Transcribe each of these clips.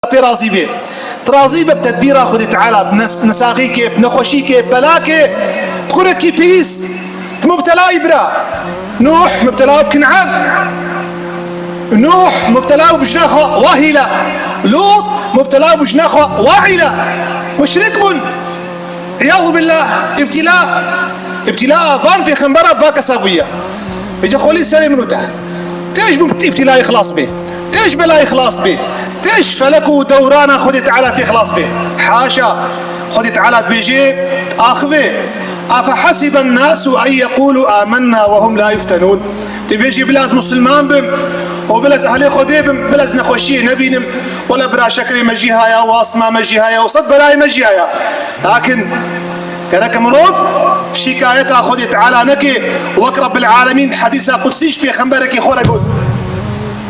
راضي به ترازي بتدبير خذ تعالى بنساقيك بنخوشيك بلاك بكرة بيس مبتلى إبرا نوح مبتلى بكنعان نوح مبتلى بجناخه واهلة لوط مبتلى بجناخه واعلة مشرك بن عياذ بالله ابتلاء فان في خنبرة فاك ساقية يجي خولي سري منو تعال تيش ابتلاء يخلص به تيش بلا يخلص به تيش فلكو دورانا خذ تعالى تخلص به حاشا خذ تعالى بيجي اخذه افحسب الناس ان يقولوا آمنا وهم لا يفتنون تبيجي بلاز مسلمان بم وبلاز اهلي خذي بم بلاز نخوشي نبينم ولا برا شكري مجيها يا واصما مجيها يا وصد بلاي مجيها يا لكن كذاك مروض شكايتها خذ تعالى نكي وقرب العالمين حديثها قدسيش في خنبرك خورا قول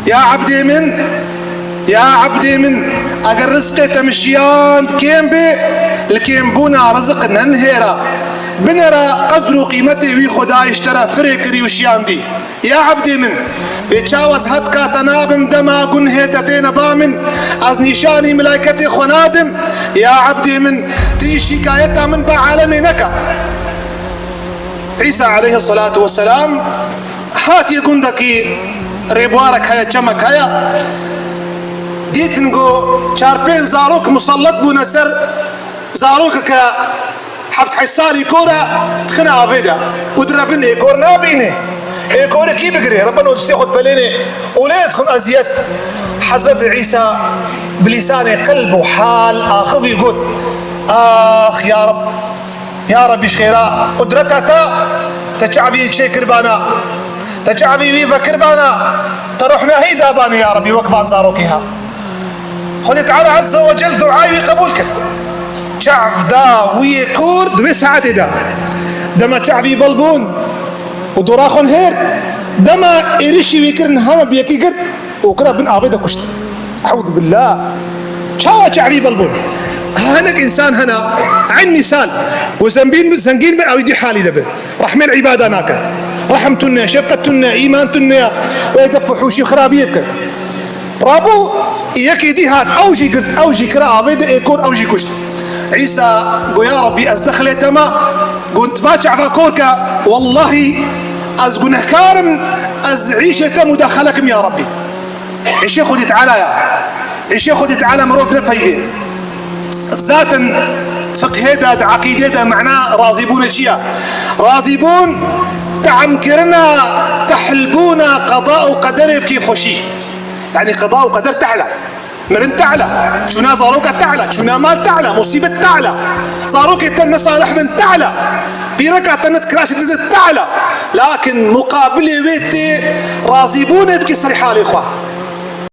يا عبدي من اگر رزقي تمشيان كيم بي لكيم بونا رزق ننهيرا بنرى قدر قيمته وي خدا اشترى فريكري وشيان دي يا عبدي من بيتشاوز هتكا تنابم دما قن هيتتين بامن از نشاني ملايكتي خنادم يا عبدي من تي شكايتها من بعالمي نكا عيسى عليه الصلاة والسلام هات يقول دكي ريبوارك هيا جمك هيا ديتنقو شاربين زاروك مسلط بونسر زاروك كا حفت حسالي كورا تخنا افيدا ودرافيني كور نابيني اي كورا كي بقري ربنا ودستيخد بليني ولا يدخل ازيت حضرت عيسى بلساني قلب وحال اخذ يقول اخ يا رب خيرا قدرتها تشعبي شيء كربانا تشعبي ويفا كربانا تروحنا هي داباني يا ربي وكفان زاروكيها خذ تعالى عز وجل دعائي قبولك شعب دا ويكور دوي ساعة دا دما شعبي بلبون ودراخون هير دما إريشي ويكرن هما بيكي قرد وكرا بن آبيدا كشت أعوذ بالله شعبي بلبون هناك إنسان هنا عين مثال وزنبين زنقين من أودي حالي دبل رحمة العبادة ناكا رحمتنا شفقتنا إيمانتنا ويدفحوشي خرابيك رابو يكي دي هاد أوجي كرا آبيدا يكون أوجي كشت عيسى قو يا ربي أزدخلي تما قلت فاتح فاكوركا والله أزقو نهكارم أزعيشة مداخلكم يا ربي عيشي خذي تعالى عيشي خذي تعالى مروك نفيه ذاتا فقه هذا عقيدة هذا معناه راضبون الشيا راضبون تعمكرنا تحلبونا قضاء وقدر بكيف خشي يعني قضاء وقدر تعلى مرن تعلى شونا زاروك تعلى شونا مال تعلى مصيبة تعلى زاروك يتن صالح من تعلى بيركع تنت كراشة تعلى لكن مقابل بيتي راضبون بكسر حال إخوة